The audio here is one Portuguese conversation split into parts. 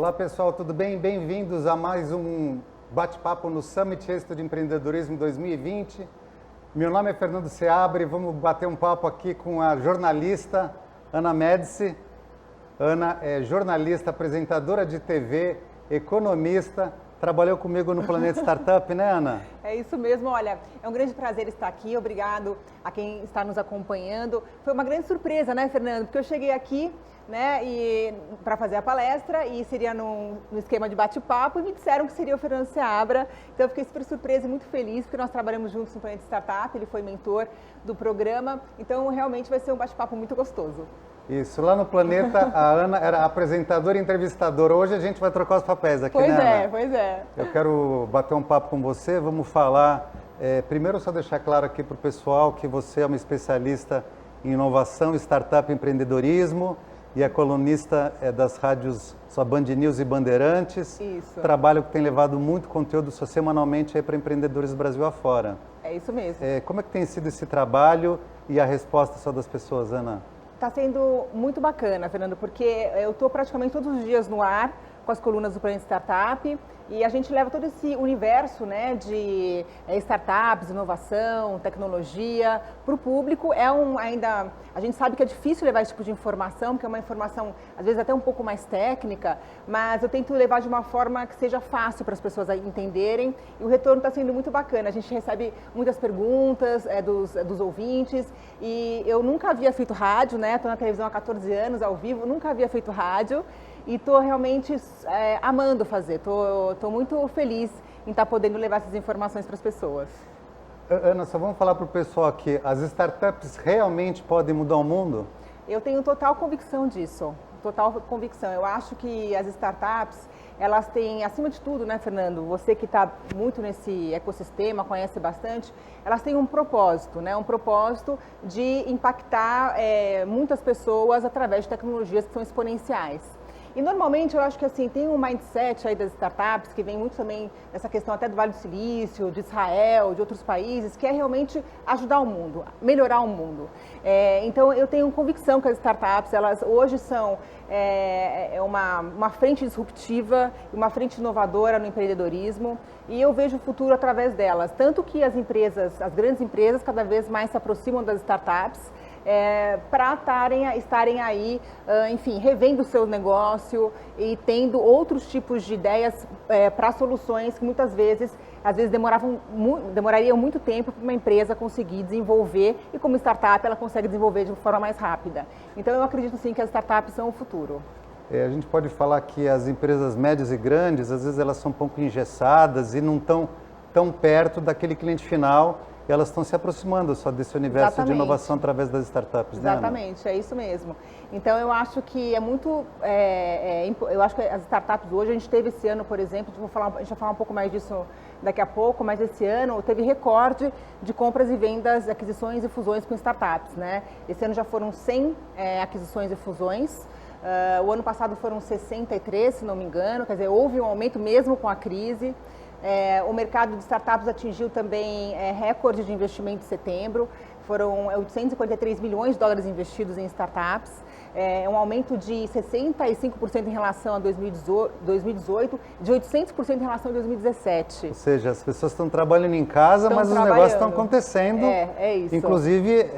Olá pessoal, tudo bem? Bem-vindos a mais um bate-papo no Summit Êxito de Empreendedorismo 2020. Meu nome é Fernando Seabra e vamos bater um papo aqui com a jornalista Ana Médici. Ana é jornalista, apresentadora de TV, economista, trabalhou comigo no Planeta Startup, né, Ana? É isso mesmo, olha, é um grande prazer estar aqui, obrigado a quem está nos acompanhando. Foi uma grande surpresa, né, Fernando? Porque eu cheguei aqui, né, para fazer a palestra e seria no esquema de bate-papo e me disseram que seria o Fernando Seabra. Então eu fiquei super surpresa e muito feliz porque nós trabalhamos juntos no Planeta Startup, ele foi mentor do programa, então realmente vai ser um bate-papo muito gostoso. Isso, lá no Planeta a Ana era apresentadora e entrevistadora. Hoje a gente vai trocar os papéis aqui, né, Ana? Pois é. Eu quero bater um papo com você, vamos falar... primeiro, só deixar claro aqui para o pessoal que você é uma especialista em inovação, startup e empreendedorismo e é colunista das rádios sua Band News e Bandeirantes. Isso. Trabalho que tem levado muito conteúdo semanalmente para empreendedores Brasil afora. É isso mesmo. Como é que tem sido esse trabalho e a resposta só das pessoas, Ana? Está sendo muito bacana, Fernando, porque eu estou praticamente todos os dias no ar com as colunas do Planeta Startup e a gente leva todo esse universo, né, de startups, inovação, tecnologia para o público. A gente sabe que é difícil levar esse tipo de informação, porque é uma informação às vezes até um pouco mais técnica, mas eu tento levar de uma forma que seja fácil para as pessoas entenderem e o retorno está sendo muito bacana. A gente recebe muitas perguntas dos ouvintes e eu nunca havia feito rádio, né? Estou na televisão há 14 anos, ao vivo, nunca havia feito rádio. E estou realmente amando fazer, estou muito feliz em estar podendo levar essas informações para as pessoas. Ana, só vamos falar para o pessoal aqui, as startups realmente podem mudar o mundo? Eu tenho total convicção disso, total convicção. Eu acho que as startups, elas têm, acima de tudo, né, Fernando, você que está muito nesse ecossistema, conhece bastante, elas têm um propósito, né, um propósito de impactar muitas pessoas através de tecnologias que são exponenciais. E normalmente eu acho que assim, tem um mindset aí das startups que vem muito também nessa questão até do Vale do Silício, de Israel, de outros países, que é realmente ajudar o mundo, melhorar o mundo. Então eu tenho convicção que as startups, elas hoje são uma frente disruptiva, uma frente inovadora no empreendedorismo e eu vejo o futuro através delas. Tanto que as grandes empresas cada vez mais se aproximam das startups, para estarem aí, enfim, revendo o seu negócio e tendo outros tipos de ideias para soluções que muitas vezes, demorariam muito tempo para uma empresa conseguir desenvolver e como startup ela consegue desenvolver de forma mais rápida. Então eu acredito sim que as startups são o futuro. A gente pode falar que as empresas médias e grandes, às vezes elas são um pouco engessadas e não estão tão perto daquele cliente final. Elas estão se aproximando só desse universo Exatamente. De inovação através das startups, né, Ana? Exatamente, é isso mesmo. Então eu acho que é muito, eu acho que as startups hoje, a gente teve esse ano, por exemplo, a gente vai falar um pouco mais disso daqui a pouco, mas esse ano teve recorde de compras e vendas, aquisições e fusões com startups, né? Esse ano já foram 100 aquisições e fusões. O ano passado foram 63, se não me engano, quer dizer, houve um aumento mesmo com a crise. O mercado de startups atingiu também recorde de investimento em setembro, foram 853 milhões de dólares investidos em startups, um aumento de 65% em relação a 2018, de 800% em relação a 2017. Ou seja, as pessoas estão trabalhando em casa, mas os negócios estão acontecendo. É isso. Inclusive,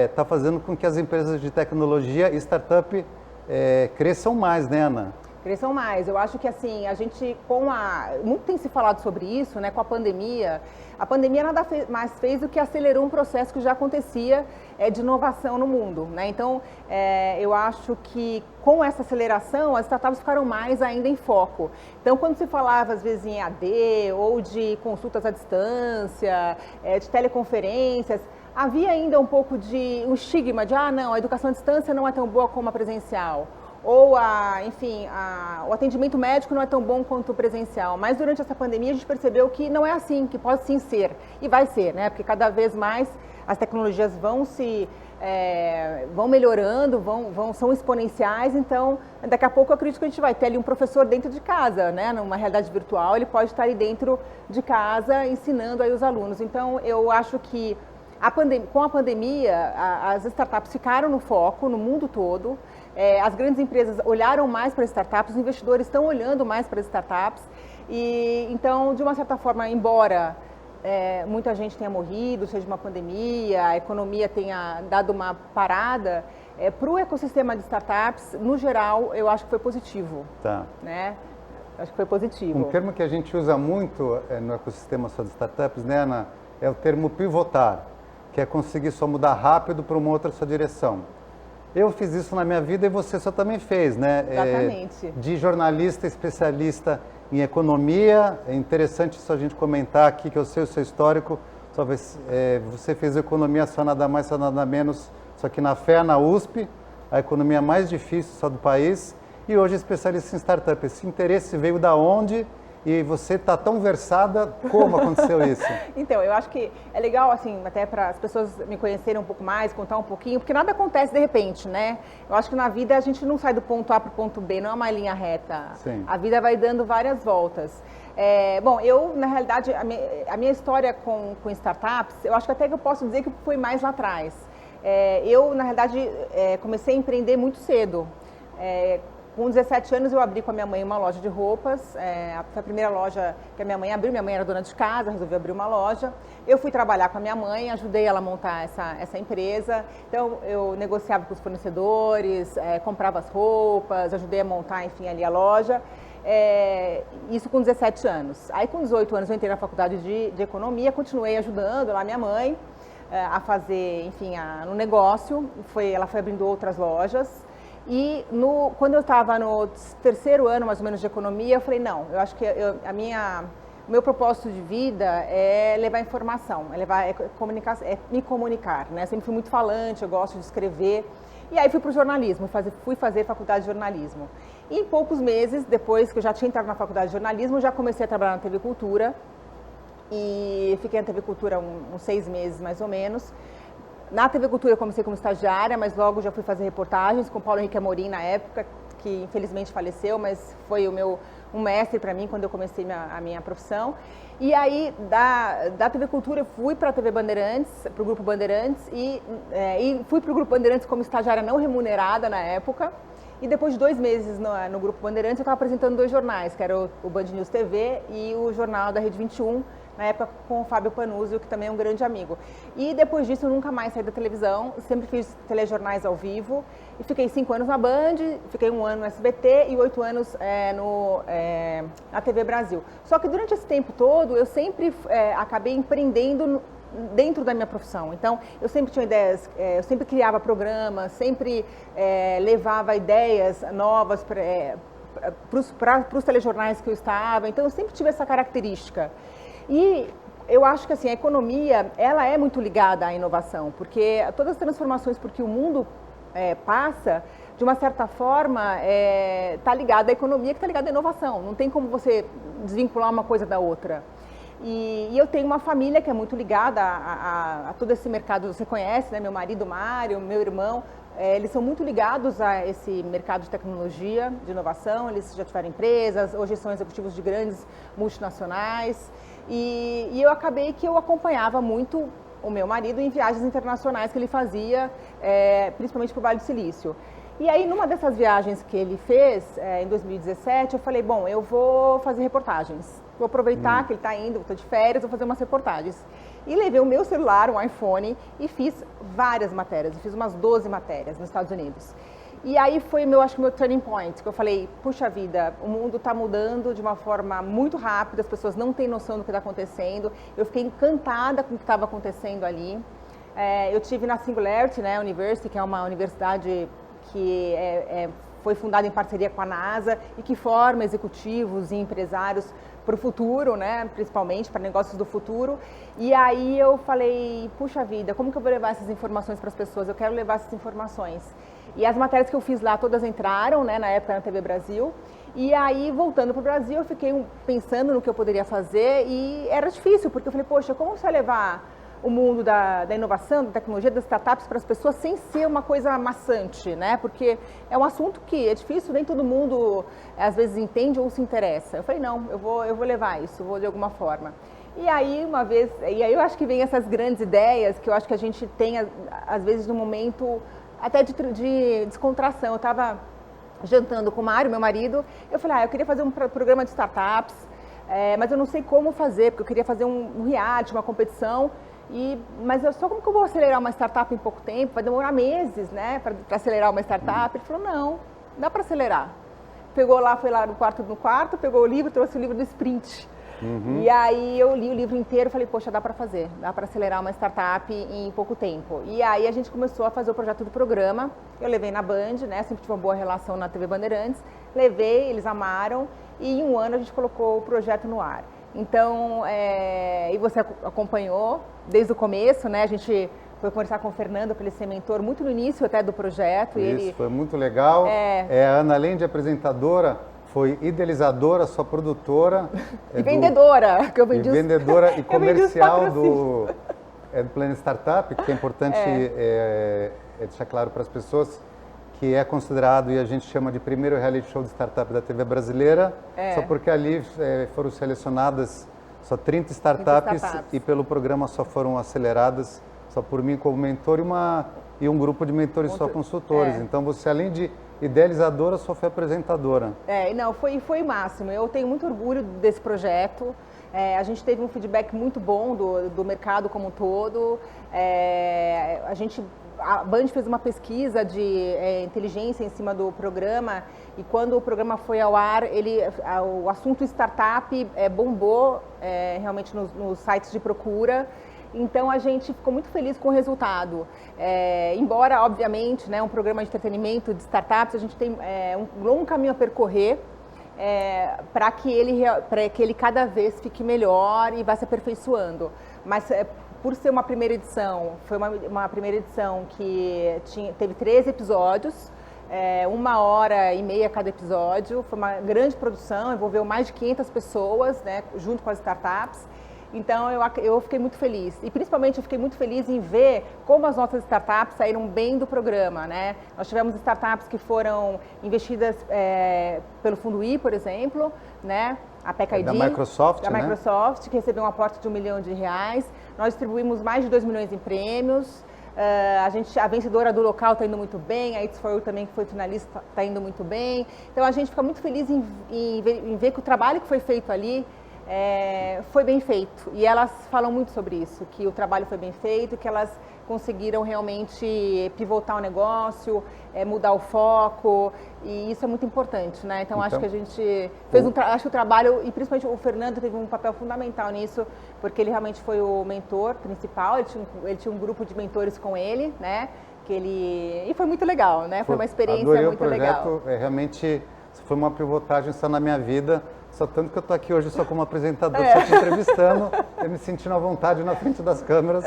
está fazendo com que as empresas de tecnologia e startup cresçam mais, né, Ana? Cresçam mais. Eu acho que assim, a gente, muito tem se falado sobre isso, né, com a pandemia nada mais fez do que acelerou um processo que já acontecia de inovação no mundo, né? Então, eu acho que com essa aceleração, as startups ficaram mais ainda em foco. Então, quando se falava às vezes em AD ou de consultas à distância, de teleconferências, havia ainda um pouco de um estigma de, não, a educação à distância não é tão boa como a presencial. Ou, o atendimento médico não é tão bom quanto o presencial. Mas durante essa pandemia a gente percebeu que não é assim, que pode sim ser. E vai ser, né? Porque cada vez mais as tecnologias vão melhorando, são exponenciais. Então, daqui a pouco eu acredito que a gente vai ter ali um professor dentro de casa, né? Numa realidade virtual, ele pode estar ali dentro de casa ensinando aí os alunos. Então, eu acho que com a pandemia, as startups ficaram no foco no mundo todo. as grandes empresas olharam mais para as startups, os investidores estão olhando mais para as startups. E então, de uma certa forma, embora muita gente tenha morrido, seja uma pandemia, a economia tenha dado uma parada, para o ecossistema de startups, no geral, eu acho que foi positivo. Tá. Né? Acho que foi positivo. Um termo que a gente usa muito no ecossistema só de startups, né, Ana, é o termo pivotar, que é conseguir só mudar rápido para uma outra sua direção. Eu fiz isso na minha vida e você só também fez, né? Exatamente. De jornalista especialista em economia, é interessante isso a gente comentar aqui, que eu sei o seu histórico, você fez economia só nada mais, só nada menos, só que na FEA, na USP, a economia mais difícil só do país, e hoje especialista em startup. Esse interesse veio da onde? E você está tão versada, como aconteceu isso? Então, eu acho que é legal, assim, até para as pessoas me conhecerem um pouco mais, contar um pouquinho, porque nada acontece de repente, né? Eu acho que na vida a gente não sai do ponto A para o ponto B, não é uma linha reta. Sim. A vida vai dando várias voltas. Bom, eu, na realidade, a minha história com startups, eu acho que até que eu posso dizer que foi mais lá atrás. Eu, na realidade, comecei a empreender muito cedo. Com 17 anos eu abri com a minha mãe uma loja de roupas, foi a primeira loja que a minha mãe abriu, minha mãe era dona de casa, resolveu abrir uma loja. Eu fui trabalhar com a minha mãe, ajudei ela a montar essa empresa, então eu negociava com os fornecedores, comprava as roupas, ajudei a montar, enfim, ali a loja. Isso com 17 anos. Aí com 18 anos eu entrei na faculdade de economia, continuei ajudando lá minha mãe a fazer, enfim, no negócio, ela foi abrindo outras lojas. E quando eu estava no terceiro ano, mais ou menos, de economia, eu falei, não, eu acho que o meu propósito de vida é levar informação, é me comunicar, né? Eu sempre fui muito falante, eu gosto de escrever. E aí fui para o jornalismo, fui fazer faculdade de jornalismo. E em poucos meses, depois que eu já tinha entrado na faculdade de jornalismo, já comecei a trabalhar na TV Cultura. E fiquei na TV Cultura uns 6 meses, mais ou menos. Na TV Cultura eu comecei como estagiária, mas logo já fui fazer reportagens com o Paulo Henrique Amorim na época, que infelizmente faleceu, mas foi um mestre para mim quando eu comecei a minha profissão. E aí, da TV Cultura, eu fui para a TV Bandeirantes, para o Grupo Bandeirantes, e fui para o Grupo Bandeirantes como estagiária não remunerada na época. E depois de 2 meses no Grupo Bandeirantes, eu estava apresentando 2 jornais, que era o Band News TV e o jornal da Rede 21, na época com o Fábio Panuzio, que também é um grande amigo. E depois disso eu nunca mais saí da televisão, sempre fiz telejornais ao vivo e fiquei 5 anos na Band, fiquei 1 ano no SBT e 8 anos na TV Brasil. Só que durante esse tempo todo eu sempre acabei empreendendo dentro da minha profissão. Então, eu sempre tinha ideias, eu sempre criava programas, sempre levava ideias novas para os telejornais que eu estava. Então, eu sempre tive essa característica. E eu acho que assim, a economia, ela é muito ligada à inovação, porque todas as transformações por que o mundo passa, de uma certa forma, está ligada à economia que está ligada à inovação. Não tem como você desvincular uma coisa da outra. E eu tenho uma família que é muito ligada a todo esse mercado, você conhece, né? Meu marido Mário, meu irmão, eles são muito ligados a esse mercado de tecnologia, de inovação, eles já tiveram empresas, hoje são executivos de grandes multinacionais. E eu acabei que eu acompanhava muito o meu marido em viagens internacionais que ele fazia, principalmente para o Vale do Silício. E aí, numa dessas viagens que ele fez, em 2017, eu falei, bom, eu vou fazer reportagens. Vou aproveitar que ele está indo, estou de férias, vou fazer umas reportagens. E levei o meu celular, um iPhone, e fiz várias matérias. Eu fiz umas 12 matérias nos Estados Unidos. E aí foi, acho que o meu turning point, que eu falei, puxa vida, o mundo está mudando de uma forma muito rápida, as pessoas não têm noção do que está acontecendo. Eu fiquei encantada com o que estava acontecendo ali. Eu tive na Singularity, né, University, que é uma universidade que foi fundada em parceria com a NASA e que forma executivos e empresários para o futuro, né, principalmente para negócios do futuro. E aí eu falei, puxa vida, como que eu vou levar essas informações para as pessoas? Eu quero levar essas informações. E as matérias que eu fiz lá todas entraram, né, na época na TV Brasil. E aí, voltando para o Brasil, eu fiquei pensando no que eu poderia fazer e era difícil, porque eu falei, poxa, como você vai levar o mundo da inovação, da tecnologia, das startups para as pessoas sem ser uma coisa maçante, né? Porque é um assunto que é difícil, nem todo mundo às vezes entende ou se interessa. Eu falei, não, eu vou levar isso, vou de alguma forma. E aí eu acho que vem essas grandes ideias que eu acho que a gente tem, às vezes, no momento até de descontração. Eu estava jantando com o Mário, meu marido, eu falei, eu queria fazer um programa de startups, mas eu não sei como fazer, porque eu queria fazer um reality, uma competição, mas só como que eu vou acelerar uma startup em pouco tempo? Vai demorar meses, né, para acelerar uma startup. Ele falou, não, dá para acelerar. Foi lá no quarto, pegou o livro, trouxe o livro do Sprint. E aí eu li o livro inteiro e falei, poxa, dá para fazer, dá para acelerar uma startup em pouco tempo. E aí a gente começou a fazer o projeto do programa, eu levei na Band, né, sempre tive uma boa relação na TV Bandeirantes, levei, eles amaram, e em um ano a gente colocou o projeto no ar. Então, e você acompanhou desde o começo, né, a gente foi conversar com o Fernando para ele ser mentor muito no início até do projeto. Isso, foi muito legal. A Ana, além de apresentadora, foi idealizadora, sua produtora. E vendedora, que eu vendi vendedora e comercial do Planeta Startup, que é importante deixar claro para as pessoas que é considerado, e a gente chama de primeiro reality show de startup da TV brasileira, só porque ali foram selecionadas só 30 startups e pelo programa só foram aceleradas, só por mim como mentor e um grupo de mentores só consultores. Então você, além de idealizadora, só foi apresentadora. Não, foi o máximo. Eu tenho muito orgulho desse projeto. A gente teve um feedback muito bom do mercado como um todo. A Band fez uma pesquisa de inteligência em cima do programa e quando o programa foi ao ar, o assunto startup bombou realmente nos sites de procura. Então a gente ficou muito feliz com o resultado. Embora, obviamente, né, um programa de entretenimento de startups, a gente tem um longo caminho a percorrer para que ele cada vez fique melhor e vá se aperfeiçoando. Mas por ser uma primeira edição, foi uma primeira edição que teve 13 episódios, 1h30 cada episódio, foi uma grande produção, envolveu mais de 500 pessoas, né, junto com as startups. Então eu fiquei muito feliz e principalmente eu fiquei muito feliz em ver como as nossas startups saíram bem do programa, né? Nós tivemos startups que foram investidas pelo Fundo I, por exemplo, né? A PECID, da Microsoft, que recebeu um aporte de R$1 milhão. Nós distribuímos mais de 2 milhões em prêmios. A vencedora do local está indo muito bem, a It's For You também, que foi finalista, está indo muito bem. Então a gente fica muito feliz em ver que o trabalho que foi feito ali foi bem feito. E elas falam muito sobre isso, que o trabalho foi bem feito, que elas conseguiram realmente pivotar o negócio, mudar o foco, e isso é muito importante, né? Então acho que a gente fez acho que o trabalho, e principalmente o Fernando teve um papel fundamental nisso, porque ele realmente foi o mentor principal, ele tinha um grupo de mentores com ele, né? E foi muito legal, né? Foi uma experiência muito legal. Adorei o projeto, realmente foi uma pivotagem só na minha vida. Só tanto que eu estou aqui hoje só como apresentador, só te entrevistando, eu me sentindo à vontade na frente das câmeras,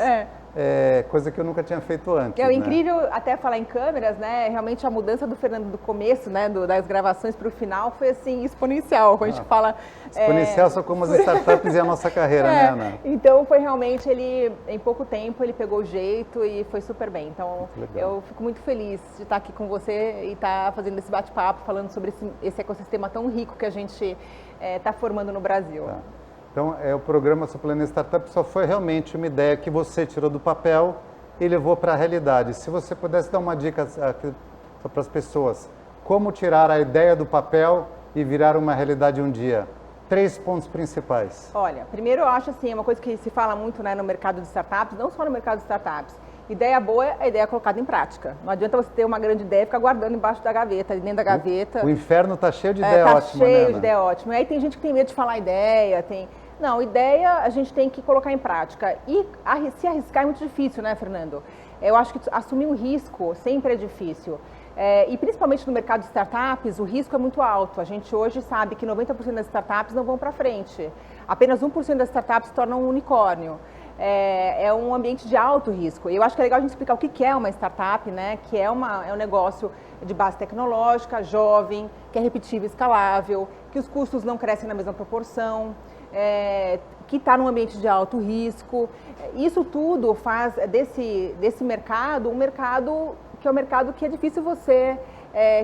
coisa que eu nunca tinha feito antes. É incrível, até falar em câmeras, né? Realmente a mudança do Fernando do começo, né? Das gravações para o final foi assim, exponencial. Quando a gente fala. Exponencial só como as startups e a nossa carreira, né, Ana? Então foi realmente, em pouco tempo, ele pegou o jeito e foi super bem. Então eu fico muito feliz de estar aqui com você e estar fazendo esse bate-papo, falando sobre esse ecossistema tão rico que a gente está formando no Brasil. Tá. Então, o programa Seu Planeta Startup só foi realmente uma ideia que você tirou do papel e levou para a realidade. Se você pudesse dar uma dica para as pessoas, como tirar a ideia do papel e virar uma realidade um dia? 3 pontos principais. Olha, primeiro eu acho assim, é uma coisa que se fala muito, né, no mercado de startups, não só no mercado de startups. Ideia boa é a ideia colocada em prática. Não adianta você ter uma grande ideia e ficar guardando embaixo da gaveta, dentro da gaveta. O inferno está cheio de ideia ótima, né? Está cheio de ideia ótima. E aí tem gente que tem medo de falar ideia, Não, ideia a gente tem que colocar em prática. E se arriscar é muito difícil, né, Fernando? Eu acho que assumir um risco sempre é difícil. E principalmente no mercado de startups, o risco é muito alto. A gente hoje sabe que 90% das startups não vão para frente. Apenas 1% das startups se tornam um unicórnio. É um ambiente de alto risco. E eu acho que é legal a gente explicar o que é uma startup, né? Que é um negócio de base tecnológica, jovem, que é repetível e escalável, que os custos não crescem na mesma proporção, que está num ambiente de alto risco. Isso tudo faz desse mercado um mercado que é um mercado que é difícil você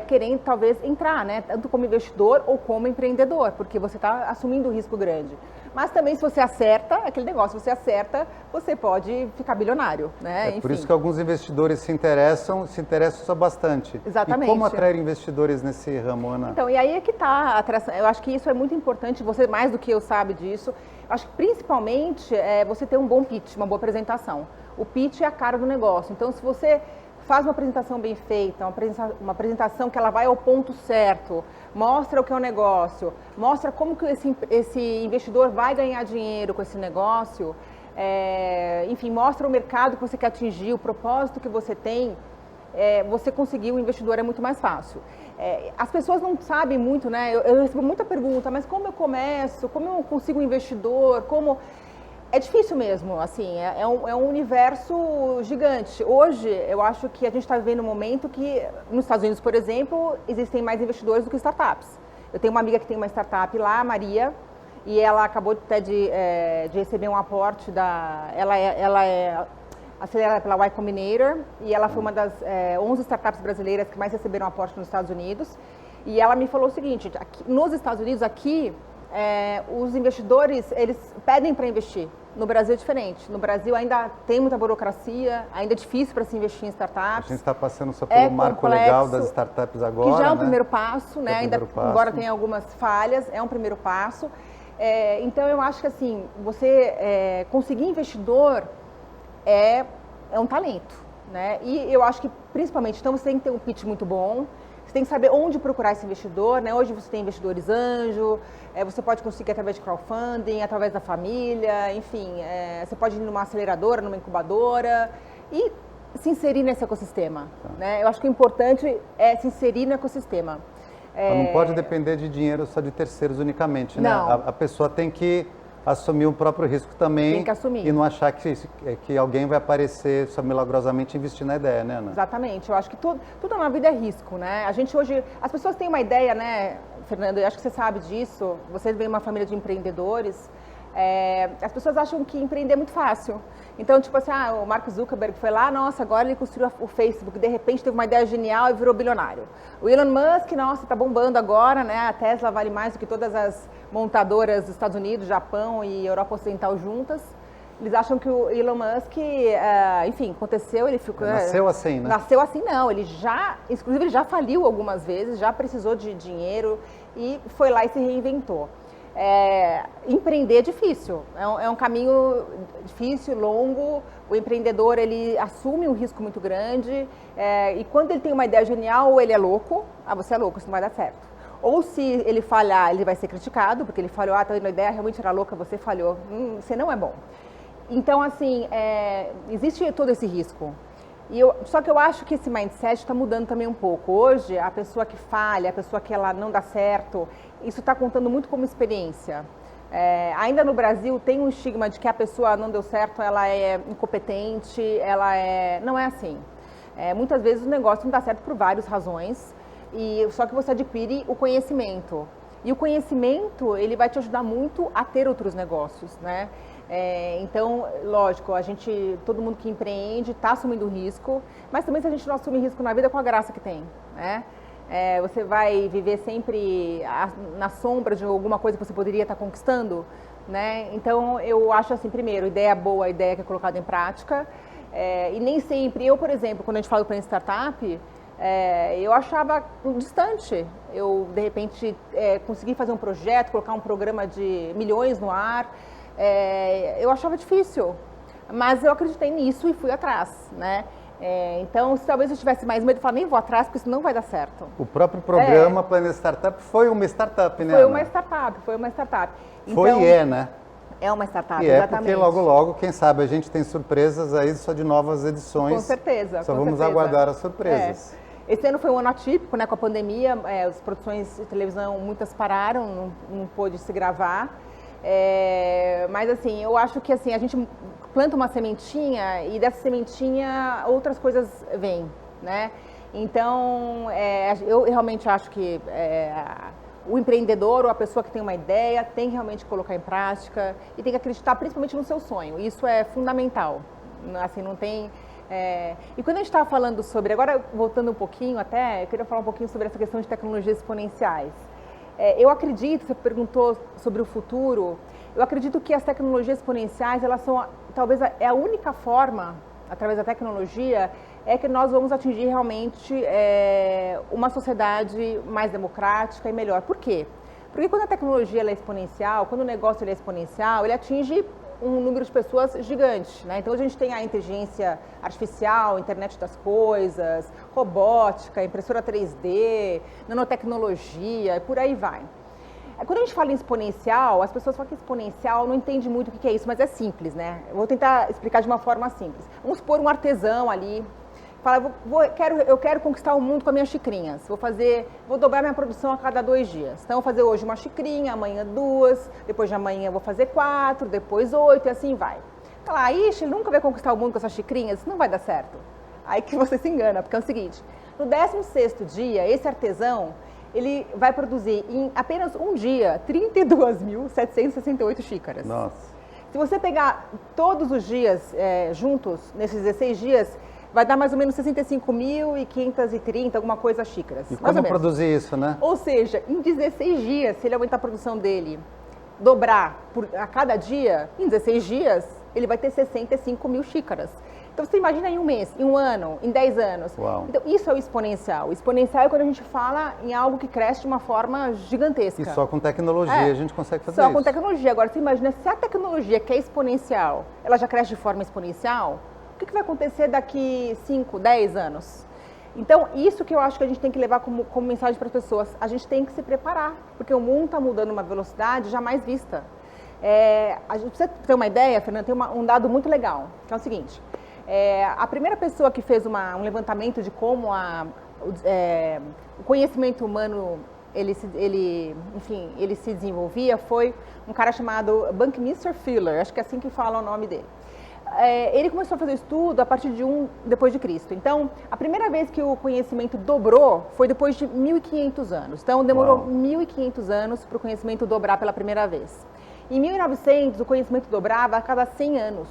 querendo talvez entrar, né? Tanto como investidor ou como empreendedor, porque você está assumindo um risco grande. Mas também se você acerta, aquele negócio, se você acerta, você pode ficar bilionário, né? Por isso que alguns investidores se interessam só bastante. Exatamente. E como atrair investidores nesse ramo, Ana? Então, e aí é que está a atração. Eu acho que isso é muito importante, você mais do que eu sabe disso. Eu acho que principalmente você ter um bom pitch, uma boa apresentação. O pitch é a cara do negócio. Então, se você faz uma apresentação bem feita, uma apresentação que ela vai ao ponto certo, mostra o que é o negócio, mostra como que esse investidor vai ganhar dinheiro com esse negócio, enfim, mostra o mercado que você quer atingir, o propósito que você tem, você conseguir o investidor é muito mais fácil. As pessoas não sabem muito, né? Eu recebo muita pergunta, mas como eu começo? Como eu consigo um investidor? É difícil mesmo, assim, é um universo gigante. Hoje, eu acho que a gente está vivendo um momento que, nos Estados Unidos, por exemplo, existem mais investidores do que startups. Eu tenho uma amiga que tem uma startup lá, a Maria, e ela acabou até de receber um aporte ela é acelerada pela Y Combinator, e ela foi uma das 11 startups brasileiras que mais receberam aporte nos Estados Unidos. E ela me falou o seguinte, nos Estados Unidos, aqui, os investidores, eles pedem para investir. No Brasil é diferente. No Brasil ainda tem muita burocracia, ainda é difícil para se investir em startups. A gente está passando só pelo marco legal das startups agora, que já é um né? primeiro passo, né? Embora tenha algumas falhas, é um primeiro passo. Então eu acho que assim, você conseguir investidor é um talento, né? E eu acho que principalmente, então você tem que ter um pitch muito bom. Você tem que saber onde procurar esse investidor, né? Hoje você tem investidores anjo, você pode conseguir através de crowdfunding, através da família, enfim, você pode ir numa aceleradora, numa incubadora e se inserir nesse ecossistema, né? Eu acho que o importante é se inserir no ecossistema. Não pode depender de dinheiro só de terceiros unicamente, né? Não. A pessoa tem que assumir o próprio risco também. Tem que assumir. E não achar que alguém vai aparecer só milagrosamente investir na ideia, né, Ana? Exatamente. Eu acho que tudo na vida é risco, né? A gente hoje... As pessoas têm uma ideia, né, Fernando? Eu acho que você sabe disso. Você vem de uma família de empreendedores. As pessoas acham que empreender é muito fácil. Então, tipo assim, o Mark Zuckerberg foi lá, nossa, agora ele construiu o Facebook, de repente teve uma ideia genial e virou bilionário. O Elon Musk, nossa, tá bombando agora, né? A Tesla vale mais do que todas as montadoras dos Estados Unidos, Japão e Europa Ocidental juntas. Eles acham que o Elon Musk, enfim, aconteceu, ele ficou... Nasceu assim, né? Nasceu assim, não. Inclusive, ele já faliu algumas vezes, já precisou de dinheiro e foi lá e se reinventou. Empreender é difícil, é um caminho difícil, longo. O empreendedor, ele assume um risco muito grande e quando ele tem uma ideia genial, ou ele é louco, você é louco, isso não vai dar certo. Ou se ele falhar, ele vai ser criticado, porque ele falhou, tá vendo, a ideia realmente era louca, você falhou, você não é bom. Então, assim, existe todo esse risco. Só que eu acho que esse mindset está mudando também um pouco. Hoje, a pessoa que falha, a pessoa que ela não dá certo, isso está contando muito como experiência. Ainda no Brasil tem um estigma de que a pessoa não deu certo, ela é incompetente, não é assim. Muitas vezes o negócio não dá certo por várias razões, só que você adquire o conhecimento. E o conhecimento, ele vai te ajudar muito a ter outros negócios, né? Então, lógico, todo mundo que empreende está assumindo risco, mas também se a gente não assume risco na vida, qual a graça que tem, né? Você vai viver sempre na sombra de alguma coisa que você poderia estar conquistando, né? Então, eu acho assim, primeiro, ideia boa, ideia que é colocada em prática, e nem sempre, por exemplo, quando a gente fala do plano startup, eu achava distante. Eu, de repente, consegui fazer um projeto, colocar um programa de milhões no ar, eu achava difícil, mas eu acreditei nisso e fui atrás, né? Então, se talvez eu tivesse mais medo, eu falava, nem vou atrás, porque isso não vai dar certo. O próprio programa Planeta Startup foi uma startup, né? Foi uma startup. Então, né? É uma startup, Porque exatamente. logo, quem sabe, a gente tem surpresas aí só de novas edições. Com certeza. Só vamos aguardar as surpresas. Esse ano foi um ano atípico, né? Com a pandemia, as produções de televisão, muitas pararam, não pôde se gravar. Mas assim, eu acho que assim, a gente planta uma sementinha e dessa sementinha outras coisas vêm, né? Então, eu realmente acho que o empreendedor ou a pessoa que tem uma ideia tem que realmente colocar em prática e tem que acreditar principalmente no seu sonho. Isso é fundamental. Assim, não tem... E quando a gente estava falando sobre, agora voltando um pouquinho até, eu queria falar um pouquinho sobre essa questão de tecnologias exponenciais. Eu acredito, você perguntou sobre o futuro, eu acredito que as tecnologias exponenciais, elas são, talvez é a única forma, através da tecnologia, é que nós vamos atingir realmente uma sociedade mais democrática e melhor. Por quê? Porque quando a tecnologia ela é exponencial, quando o negócio ele é exponencial, ele atinge um número de pessoas gigante, né? Então a gente tem a inteligência artificial, internet das coisas, robótica, impressora 3D, nanotecnologia e por aí vai. Quando a gente fala em exponencial, as pessoas falam que exponencial não entende muito o que é isso, mas é simples, né? Eu vou tentar explicar de uma forma simples. Vamos supor um artesão ali, fala, eu quero conquistar o mundo com as minhas xicrinhas. Vou dobrar minha produção a cada 2 dias. Então, eu vou fazer hoje uma xicrinha, amanhã 2, depois de amanhã eu vou fazer 4, depois 8 e assim vai. Fala, ixi, ele nunca vai conquistar o mundo com essas xicrinhas? Isso não vai dar certo. Aí que você se engana, porque é o seguinte, no 16º dia, esse artesão, ele vai produzir em apenas um dia 32.768 xícaras. Nossa. Se você pegar todos os dias juntos, nesses 16 dias, vai dar mais ou menos 65.530, alguma coisa, xícaras. E como produzir isso, né? Ou seja, em 16 dias, se ele aumentar a produção dele, dobrar a cada dia, em 16 dias, ele vai ter 65 mil xícaras. Então, você imagina em um mês, em um ano, em 10 anos. Uau. Então, isso é o exponencial. O exponencial é quando a gente fala em algo que cresce de uma forma gigantesca. E só com tecnologia a gente consegue fazer isso. Só com tecnologia. Agora, você imagina, se a tecnologia que é exponencial, ela já cresce de forma exponencial, o que vai acontecer daqui 5, 10 anos? Então, isso que eu acho que a gente tem que levar como mensagem para as pessoas. A gente tem que se preparar, porque o mundo está mudando uma velocidade jamais vista. Pra você ter uma ideia, Fernanda, tem um dado muito legal, que é o seguinte. A primeira pessoa que fez um levantamento de como o conhecimento humano ele se desenvolvia foi um cara chamado Buckminster Fuller, acho que é assim que fala o nome dele. Ele começou a fazer estudo a partir de depois de Cristo. Então, a primeira vez que o conhecimento dobrou foi depois de 1.500 anos. Então, demorou 1.500 anos para o conhecimento dobrar pela primeira vez. Em 1900, o conhecimento dobrava a cada 100 anos.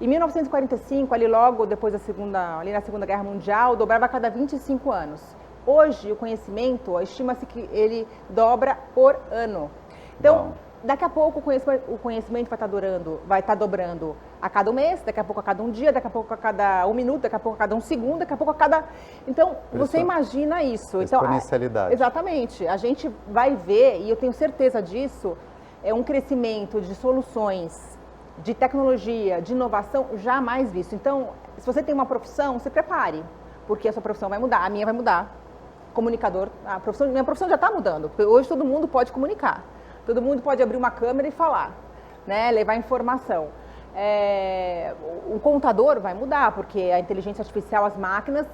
Em 1945, ali logo depois na Segunda Guerra Mundial, dobrava a cada 25 anos. Hoje, o conhecimento, estima-se que ele por ano. Então, daqui a pouco o conhecimento vai estar dobrando a cada mês, daqui a pouco a cada um dia, daqui a pouco a cada 1 minuto, daqui a pouco a cada 1 segundo, daqui a pouco a cada... Então, você imagina isso. Exponencialidade. Exatamente. A gente vai ver, e eu tenho certeza disso, um crescimento de soluções, de tecnologia, de inovação jamais visto. Então, se você tem uma profissão, se prepare, porque a sua profissão vai mudar, a minha vai mudar. Comunicador, minha profissão já está mudando, porque hoje todo mundo pode comunicar. Todo mundo pode abrir uma câmera e falar, né? Levar informação. O contador vai mudar, porque a inteligência artificial, as máquinas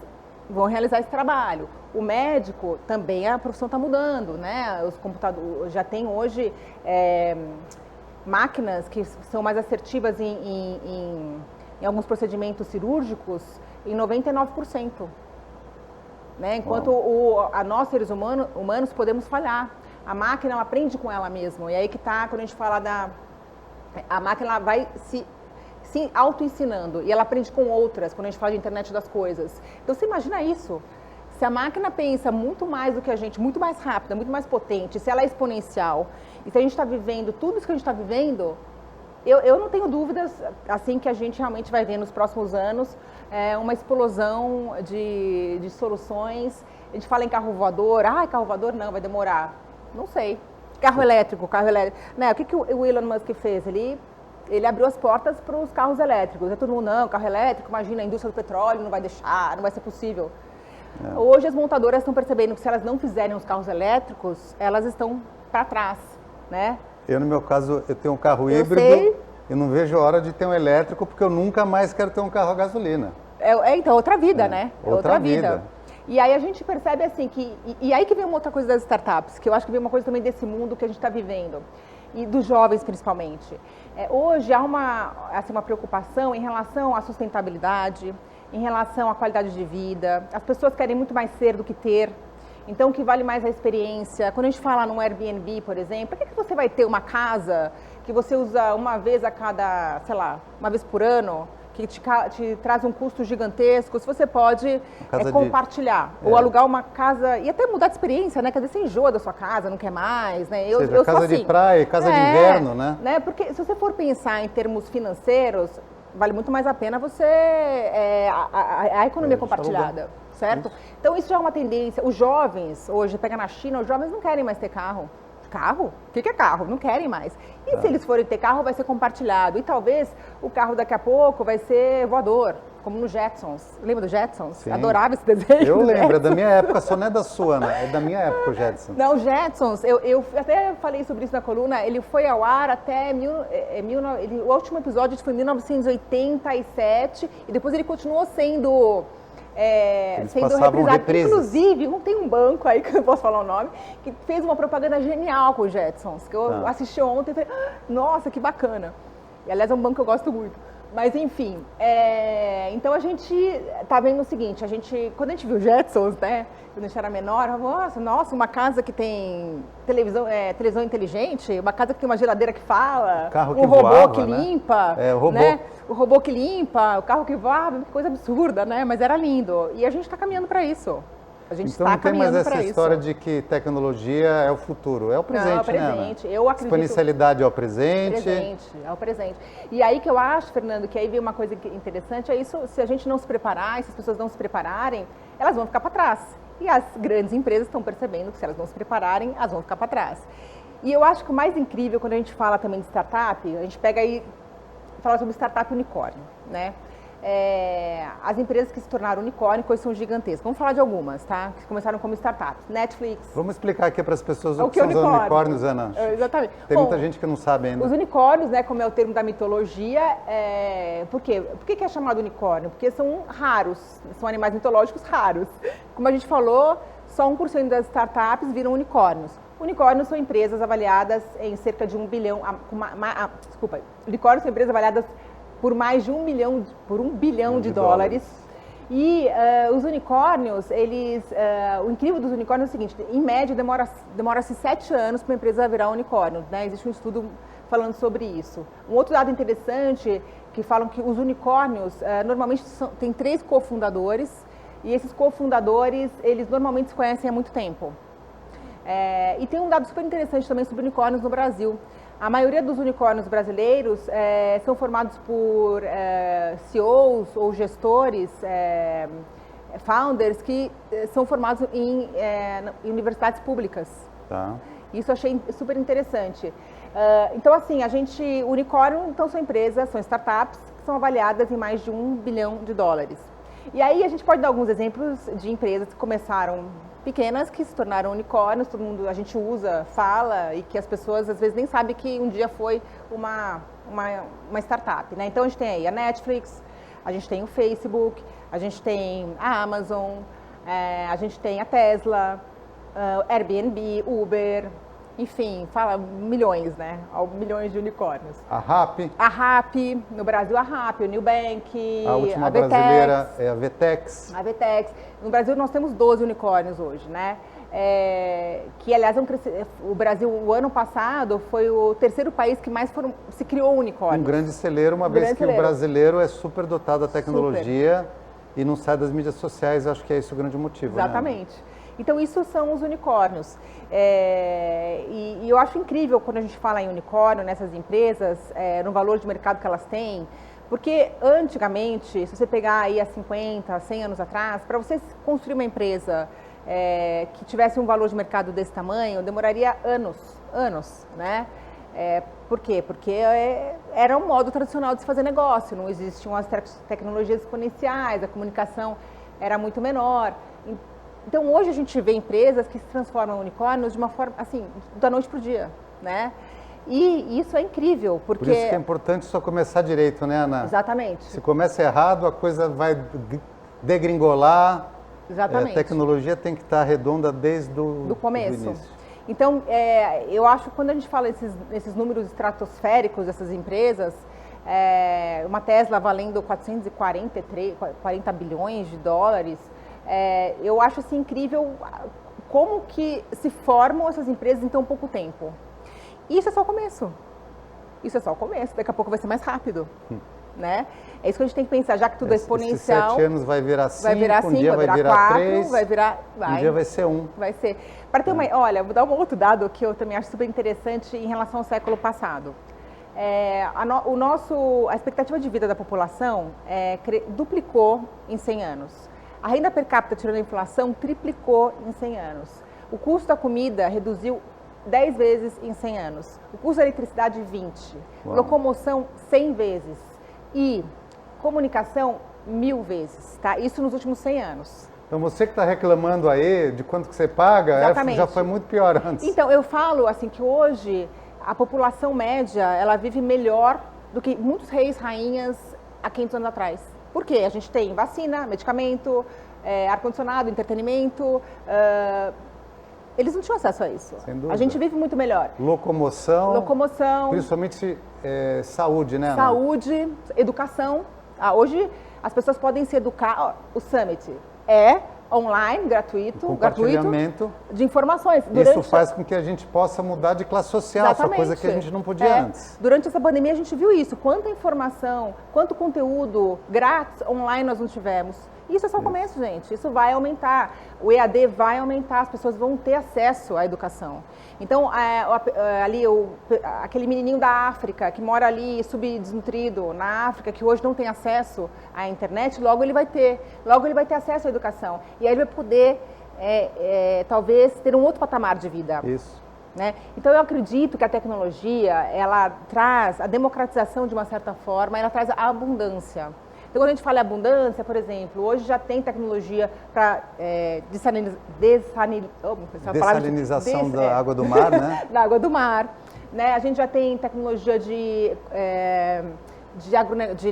vão realizar esse trabalho. O médico também, a profissão está mudando, né? Os computadores já tem hoje máquinas que são mais assertivas em alguns procedimentos cirúrgicos em 99%. Né? Enquanto nós, seres humanos, podemos falhar. A máquina ela aprende com ela mesma. E aí que está, quando a gente fala a máquina ela vai se auto-ensinando. E ela aprende com outras, quando a gente fala de internet das coisas. Então, você imagina isso. Se a máquina pensa muito mais do que a gente, muito mais rápida, muito mais potente, se ela é exponencial, e se a gente está vivendo tudo isso que a gente está vivendo, eu não tenho dúvidas, assim, que a gente realmente vai ver nos próximos anos uma explosão de soluções. A gente fala em carro voador, carro voador não, vai demorar. Não sei. Carro elétrico. Né? O que o Elon Musk fez? Ele abriu as portas para os carros elétricos. Todo mundo, não, carro elétrico, imagina, a indústria do petróleo não vai deixar, não vai ser possível. Hoje as montadoras estão percebendo que se elas não fizerem os carros elétricos, elas estão para trás, né? No meu caso, eu tenho um carro híbrido e não vejo a hora de ter um elétrico, porque eu nunca mais quero ter um carro a gasolina. Então, outra vida, né? Outra vida. E aí a gente percebe assim que... E aí que vem uma outra coisa das startups, que eu acho que vem uma coisa também desse mundo que a gente está vivendo, e dos jovens principalmente. Hoje há uma preocupação em relação à sustentabilidade, em relação à qualidade de vida. As pessoas querem muito mais ser do que ter. Então, o que vale mais a experiência? Quando a gente fala num Airbnb, por exemplo, por que você vai ter uma casa que você usa uma vez a cada, sei lá, uma vez por ano, que te traz um custo gigantesco, se você pode compartilhar, ou alugar uma casa, e até mudar de experiência, né? Quer dizer, você enjoa da sua casa, não quer mais, né? Eu casa sou assim, de praia, casa de inverno, né? Porque se você for pensar em termos financeiros, vale muito mais a pena você, a economia compartilhada, certo? Isso. Então isso já é uma tendência, os jovens, hoje, pega na China, os jovens não querem mais ter carro. Carro? O que é carro? Não querem mais. E se eles forem ter carro, vai ser compartilhado. E talvez o carro daqui a pouco vai ser voador, como no Jetsons. Lembra do Jetsons? Sim. Adorava esse desenho. Eu lembro, é da minha época, só não é da sua, né? É da minha época o Jetsons. Não, o Jetsons, eu até falei sobre isso na coluna, ele foi ao ar até o último episódio foi em 1987 e depois ele continuou sendo reprisado. Inclusive, tem um banco aí, que eu não posso falar o nome, que fez uma propaganda genial com o Jetsons, que eu assisti ontem e falei, nossa, que bacana. E, aliás, é um banco que eu gosto muito. Mas, enfim, então a gente tá vendo o seguinte, quando a gente viu o Jetsons, né, quando a gente era menor, eu falei, nossa, uma casa que tem televisão inteligente, uma casa que tem uma geladeira que fala, um robô que limpa, o robô. Né? O robô que limpa, o carro que voava, coisa absurda, né? Mas era lindo. E a gente está caminhando para isso. A gente então não tem mais essa história de que tecnologia é o futuro, é o presente, não, é o presente. Né? Eu acredito. Exponencialidade é o presente. É o presente. E aí que eu acho, Fernando, que aí vem uma coisa interessante, é isso, se a gente não se preparar, se as pessoas não se prepararem, elas vão ficar para trás. E as grandes empresas estão percebendo que se elas não se prepararem, elas vão ficar para trás. E eu acho que o mais incrível, quando a gente fala também de startup, a gente pega aí, fala sobre startup unicórnio, né? As empresas que se tornaram unicórnio, coisas são gigantescas. Vamos falar de algumas, tá? Que começaram como startups. Netflix. Vamos explicar aqui para as pessoas o que são os unicórnios, Ana. Exatamente. Tem muita gente que não sabe ainda. Os unicórnios, né, como é o termo da mitologia, por quê? Por que é chamado unicórnio? Porque são raros, são animais mitológicos raros. Como a gente falou, só 1% das startups viram unicórnios. Unicórnios são empresas avaliadas em cerca de 1 bilhão... unicórnios são empresas avaliadas por mais de 1 bilhão de dólares. E os unicórnios, o incrível dos unicórnios é o seguinte, em média demora-se 7 anos para uma empresa virar unicórnio, né? Existe um estudo falando sobre isso. Um outro dado interessante, que falam que os unicórnios normalmente têm 3 cofundadores, e esses cofundadores, eles normalmente se conhecem há muito tempo. E tem um dado super interessante também sobre unicórnios no Brasil. A maioria dos unicórnios brasileiros são formados por CEOs ou gestores, founders, que são formados em universidades públicas. Tá. Isso eu achei super interessante. Então, assim, unicórnio, então, são empresas, são startups que são avaliadas em mais de 1 bilhão de dólares. E aí a gente pode dar alguns exemplos de empresas que começaram pequenas, que se tornaram unicórnios, todo mundo, a gente usa, fala, e que as pessoas às vezes nem sabem que um dia foi uma startup, né? Então a gente tem aí a Netflix, a gente tem o Facebook, a gente tem a Amazon, a gente tem a Tesla, Airbnb, Uber, enfim, fala milhões, né? Milhões de unicórnios. A RAP. A RAP, no Brasil a RAP, o Nubank, a última brasileira é a Vetex. A Vetex. No Brasil nós temos 12 unicórnios hoje, né? Que, aliás, o Brasil, o ano passado, foi o terceiro país que mais se criou unicórnios. Um grande celeiro, uma vez que o brasileiro é super dotado da tecnologia e não sai das mídias sociais, acho que é esse o grande motivo. Exatamente. Né? Então, isso são os unicórnios. E eu acho incrível quando a gente fala em unicórnio, nessas empresas, no valor de mercado que elas têm, porque antigamente, se você pegar aí há 50, 100 anos atrás, para você construir uma empresa que tivesse um valor de mercado desse tamanho, demoraria anos, né? Por quê? Porque era um modo tradicional de se fazer negócio, não existiam as tecnologias exponenciais, a comunicação era muito menor. Então, hoje a gente vê empresas que se transformam em unicórnios de uma forma, assim, da noite para o dia, né? E isso é incrível, porque... Por isso que é importante só começar direito, né, Ana? Exatamente. Se começa errado, a coisa vai degringolar. Exatamente. A tecnologia tem que estar redonda desde o começo. Do início. Então, eu acho que quando a gente fala esses números estratosféricos dessas empresas, uma Tesla valendo 440 bilhões de dólares, eu acho assim, incrível como que se formam essas empresas em tão pouco tempo. E isso é só o começo. Isso é só o começo. Daqui a pouco vai ser mais rápido. né? É isso que a gente tem que pensar, já que tudo é exponencial. Esses 7 anos vai virar 5, um dia vai virar 4, 3, um dia vai ser 1. Vai ser. Para ter olha, vou dar um outro dado que eu também acho super interessante em relação ao século passado. A expectativa de vida da população duplicou em 100 anos. A renda per capita, tirando a inflação, triplicou em 100 anos. O custo da comida reduziu 10 vezes em 100 anos. O custo da eletricidade, 20. Uau. Locomoção, 100 vezes. E comunicação, 1000 vezes. Tá? Isso nos últimos 100 anos. Então, você que está reclamando aí de quanto que você paga, já foi muito pior antes. Então, eu falo assim que hoje a população média, ela vive melhor do que muitos reis, rainhas há 500 anos atrás. Por quê? A gente tem vacina, medicamento, ar-condicionado, entretenimento. Eles não tinham acesso a isso. Sem dúvida. A gente vive muito melhor. Locomoção. Principalmente saúde, né, Ana? Saúde, educação. Hoje as pessoas podem se educar. O Summit online, gratuito de informações. Isso faz com que a gente possa mudar de classe social, essa coisa que a gente não podia antes. Durante essa pandemia a gente viu isso, quanta informação, quanto conteúdo grátis online nós não tivemos. Isso é só o começo, gente. Isso vai aumentar. O EAD vai aumentar, as pessoas vão ter acesso à educação. Então, aquele menininho da África, que mora ali subdesnutrido na África, que hoje não tem acesso à internet, logo ele vai ter acesso à educação. E aí ele vai poder, talvez, ter um outro patamar de vida. Isso. Né? Então, eu acredito que a tecnologia, ela traz a democratização de uma certa forma, ela traz a abundância. Então, quando a gente fala em abundância, por exemplo, hoje já tem tecnologia para dessalinização da água do mar, né? Da água do mar. Né? A gente já tem tecnologia de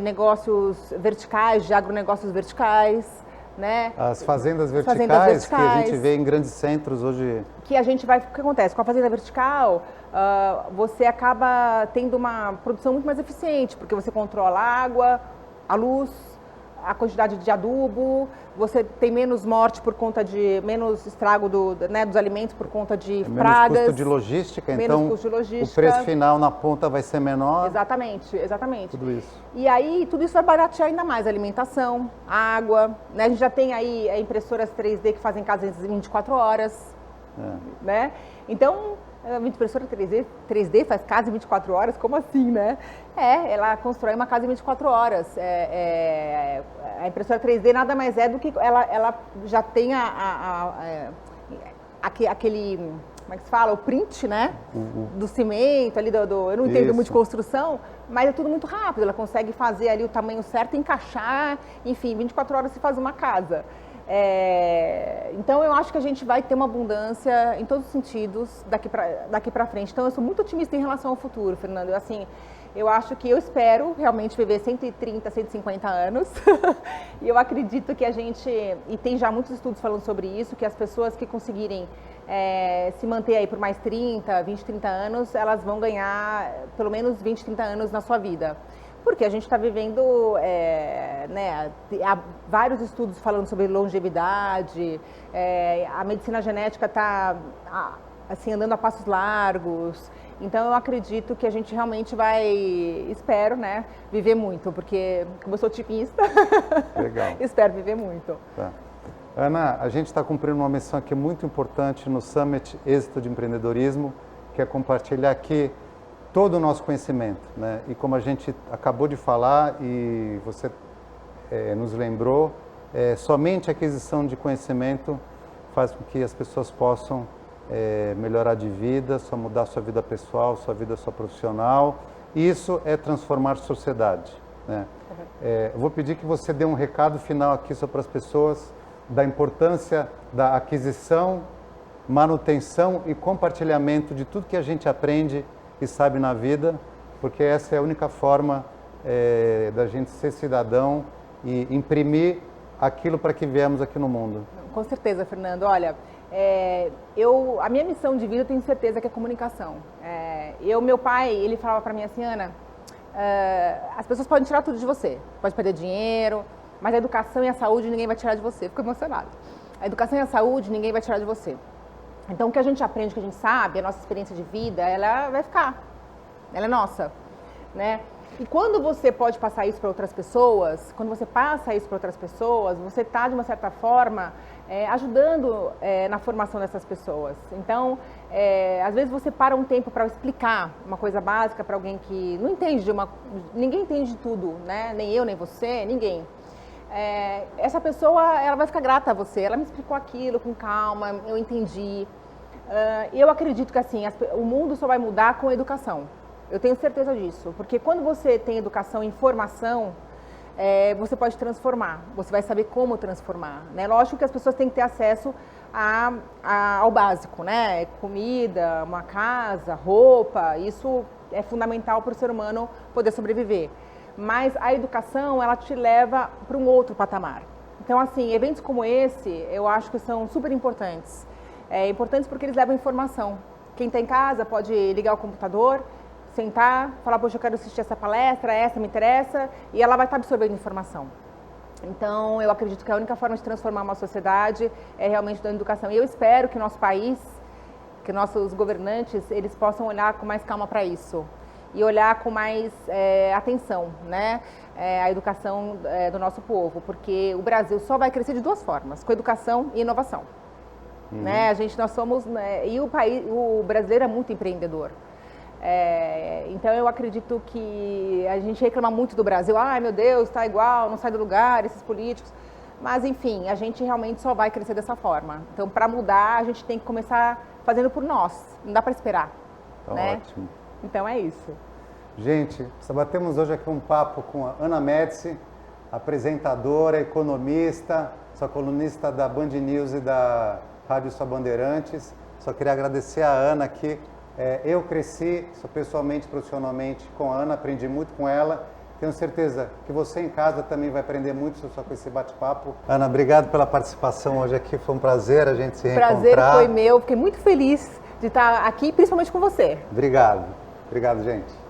negócios verticais, de agronegócios verticais. Né? As fazendas verticais que a gente vê em grandes centros hoje. O que acontece? Com a fazenda vertical, você acaba tendo uma produção muito mais eficiente, porque você controla a água, a luz, a quantidade de adubo, você tem menos morte por conta de menos estrago dos alimentos por conta de pragas. Menos custo de logística, então o preço final na ponta vai ser menor. Exatamente. Tudo isso. E aí, tudo isso vai baratear ainda mais a alimentação, a água. Né? A gente já tem aí impressoras 3D que fazem casas em 24 horas. Né? Então, a impressora 3D faz casa em 24 horas? Como assim, né? Ela constrói uma casa em 24 horas. A impressora 3D nada mais é do que ela já tem aquele, como é que se fala? O print, né? Do cimento, ali eu não entendo muito de construção, mas é tudo muito rápido. Ela consegue fazer ali o tamanho certo, encaixar, enfim, 24 horas se faz uma casa. Então eu acho que a gente vai ter uma abundância em todos os sentidos daqui para frente. Então eu sou muito otimista em relação ao futuro, Fernando. Eu acho que eu espero realmente viver 130, 150 anos e eu acredito que e tem já muitos estudos falando sobre isso, que as pessoas que conseguirem se manter aí por mais 30, 20, 30 anos, elas vão ganhar pelo menos 20, 30 anos na sua vida. Porque a gente está vivendo, há vários estudos falando sobre longevidade, a medicina genética está assim, andando a passos largos. Então eu acredito que a gente realmente espero, né, viver muito, porque como eu sou otimista, legal. Espero viver muito. Tá. Ana, a gente está cumprindo uma missão aqui muito importante no Summit Êxito de Empreendedorismo, que é compartilhar aqui todo o nosso conhecimento, né? E como a gente acabou de falar e você nos lembrou, somente a aquisição de conhecimento faz com que as pessoas possam melhorar de vida, só mudar sua vida pessoal, sua vida profissional. Isso é transformar a sociedade, né? Eu vou pedir que você dê um recado final aqui só para as pessoas da importância da aquisição, manutenção e compartilhamento de tudo que a gente aprende e sabe na vida, porque essa é a única forma da gente ser cidadão e imprimir aquilo para que viemos aqui no mundo. Com certeza, Fernando. Olha, a minha missão de vida eu tenho certeza que é comunicação. Meu pai, ele falava para mim assim, Ana, as pessoas podem tirar tudo de você, pode perder dinheiro, mas a educação e a saúde ninguém vai tirar de você. Fico emocionada. A educação e a saúde ninguém vai tirar de você. Então, o que a gente aprende, o que a gente sabe, a nossa experiência de vida, ela vai ficar. Ela é nossa, né? E quando você pode passar isso para outras pessoas, você está, de uma certa forma, ajudando na formação dessas pessoas. Então, às vezes você para um tempo para explicar uma coisa básica para alguém que não entende ninguém entende de tudo, né? Nem eu, nem você, ninguém. Essa pessoa, ela vai ficar grata a você. Ela me explicou aquilo com calma, eu entendi. Eu acredito que assim, o mundo só vai mudar com a educação. Eu tenho certeza disso, porque quando você tem educação e informação, você pode transformar, você vai saber como transformar, né? Lógico que as pessoas têm que ter acesso ao básico, né? Comida, uma casa, roupa, isso é fundamental para o ser humano poder sobreviver. Mas a educação, ela te leva para um outro patamar. Então, assim, eventos como esse, eu acho que são super importantes. Importantes porque eles levam informação. Quem está em casa pode ligar o computador, sentar, falar, poxa, eu quero assistir essa palestra, essa me interessa, e ela vai estar absorvendo informação. Então, eu acredito que a única forma de transformar uma sociedade é realmente dando educação. E eu espero que o nosso país, que nossos governantes, eles possam olhar com mais calma para isso. E olhar com mais atenção, né? A educação do nosso povo. Porque o Brasil só vai crescer de duas formas, com educação e inovação. Né? Nós somos... e o brasileiro é muito empreendedor. Então eu acredito que a gente reclama muito do Brasil, ai meu Deus, está igual, não sai do lugar, esses políticos, mas enfim, a gente realmente só vai crescer dessa forma. Então para mudar a gente tem que começar fazendo por nós, não dá para esperar. Tá, né? ótimo. Então é isso. Gente, batemos hoje aqui um papo com a Ana Médici, apresentadora, economista, sou colunista da Band News e da Rádio Só Bandeirantes. Só queria agradecer a Ana aqui. Eu cresci pessoalmente, profissionalmente com a Ana, aprendi muito com ela. Tenho certeza que você em casa também vai aprender muito só com esse bate-papo. Ana, obrigado pela participação hoje aqui, foi um prazer a gente se reencontrar. O prazer foi meu, fiquei muito feliz de estar aqui, principalmente com você. Obrigado, gente.